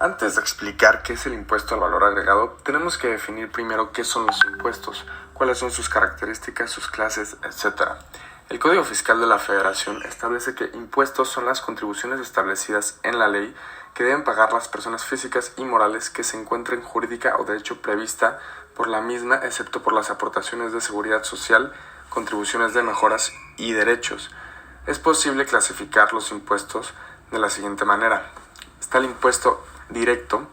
Antes de explicar qué es el impuesto al valor agregado, tenemos que definir primero qué son los impuestos, cuáles son sus características, sus clases, etc. El Código Fiscal de la Federación establece que impuestos son las contribuciones establecidas en la ley que deben pagar las personas físicas y morales que se encuentren jurídica o de hecho prevista por la misma, excepto por las aportaciones de seguridad social, contribuciones de mejoras y derechos. Es posible clasificar los impuestos de la siguiente manera. Está el impuesto directo,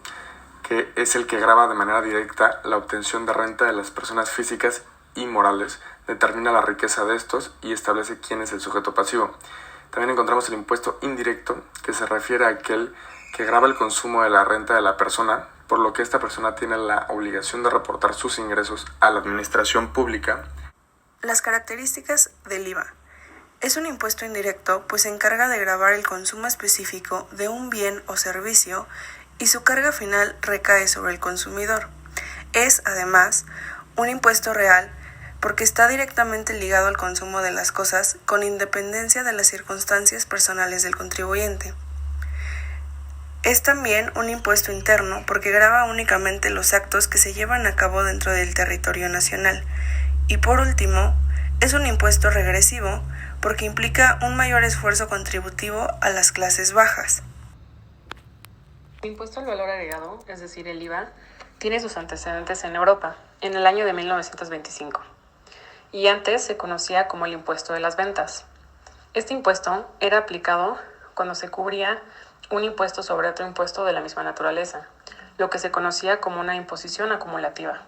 que es el que grava de manera directa la obtención de renta de las personas físicas y morales, determina la riqueza de estos y establece quién es el sujeto pasivo. También encontramos el impuesto indirecto, que se refiere a aquel que grava el consumo de la renta de la persona, por lo que esta persona tiene la obligación de reportar sus ingresos a la administración pública. Las características del IVA. Es un impuesto indirecto, pues se encarga de gravar el consumo específico de un bien o servicio y su carga final recae sobre el consumidor. Es, además, un impuesto real porque está directamente ligado al consumo de las cosas con independencia de las circunstancias personales del contribuyente. Es también un impuesto interno porque grava únicamente los actos que se llevan a cabo dentro del territorio nacional. Y por último, es un impuesto regresivo porque implica un mayor esfuerzo contributivo a las clases bajas. El impuesto al valor agregado, es decir, el IVA, tiene sus antecedentes en Europa, en el año de 1925, y antes se conocía como el impuesto de las ventas. Este impuesto era aplicado cuando se cubría un impuesto sobre otro impuesto de la misma naturaleza, lo que se conocía como una imposición acumulativa.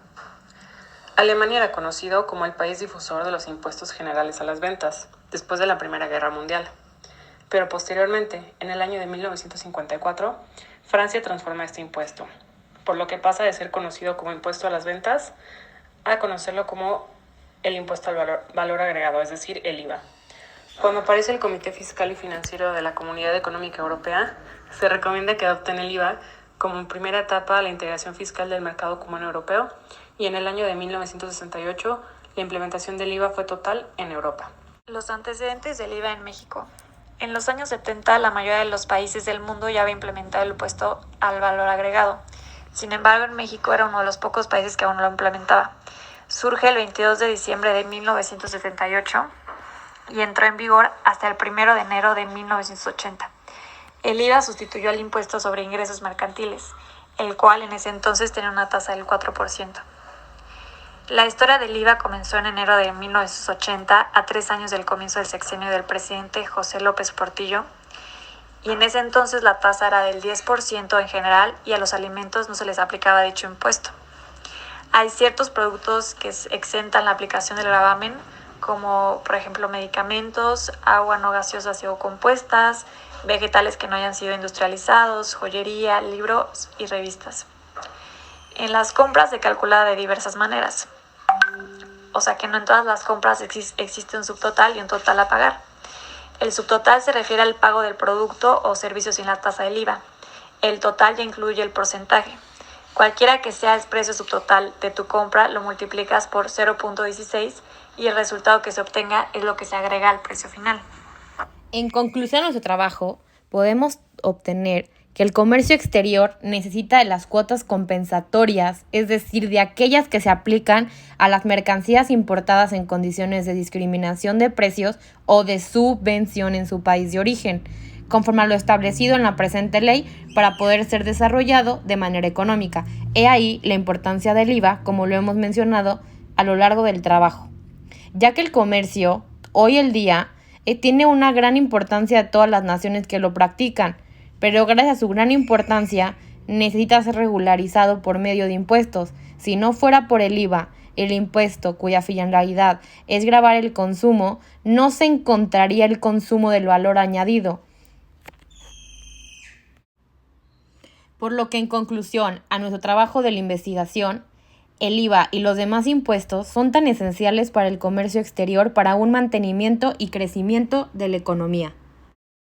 Alemania era conocido como el país difusor de los impuestos generales a las ventas, después de la Primera Guerra Mundial. Pero posteriormente, en el año de 1954, Francia transforma este impuesto, por lo que pasa de ser conocido como impuesto a las ventas a conocerlo como el impuesto al valor agregado, es decir, el IVA. Cuando aparece el Comité Fiscal y Financiero de la Comunidad Económica Europea, se recomienda que adopten el IVA como primera etapa a la integración fiscal del mercado común europeo, y en el año de 1968 la implementación del IVA fue total en Europa. Los antecedentes del IVA en México. En los años 70, la mayoría de los países del mundo ya había implementado el impuesto al valor agregado. Sin embargo, en México era uno de los pocos países que aún no lo implementaba. Surge el 22 de diciembre de 1978 y entró en vigor hasta el 1 de enero de 1980. El IVA sustituyó al impuesto sobre ingresos mercantiles, el cual en ese entonces tenía una tasa del 4%. La historia del IVA comenzó en enero de 1980, a 3 años del comienzo del sexenio del presidente José López Portillo, y en ese entonces la tasa era del 10% en general y a los alimentos no se les aplicaba dicho impuesto. Hay ciertos productos que exentan la aplicación del gravamen, como por ejemplo medicamentos, agua no gaseosa o compuestas, vegetales que no hayan sido industrializados, joyería, libros y revistas. En las compras se calcula de diversas maneras. O sea que no en todas las compras existe un subtotal y un total a pagar. El subtotal se refiere al pago del producto o servicio sin la tasa del IVA. El total ya incluye el porcentaje. Cualquiera que sea el precio subtotal de tu compra, lo multiplicas por 0.16 y el resultado que se obtenga es lo que se agrega al precio final. En conclusión de nuestro trabajo, podemos obtener que el comercio exterior necesita de las cuotas compensatorias, es decir, de aquellas que se aplican a las mercancías importadas en condiciones de discriminación de precios o de subvención en su país de origen, conforme a lo establecido en la presente ley para poder ser desarrollado de manera económica. He ahí la importancia del IVA, como lo hemos mencionado a lo largo del trabajo, ya que el comercio, hoy el día, tiene una gran importancia de todas las naciones que lo practican, pero gracias a su gran importancia necesita ser regularizado por medio de impuestos. Si no fuera por el IVA, el impuesto cuya finalidad es gravar el consumo, no se encontraría el consumo del valor añadido. Por lo que en conclusión a nuestro trabajo de la investigación, el IVA y los demás impuestos son tan esenciales para el comercio exterior para un mantenimiento y crecimiento de la economía.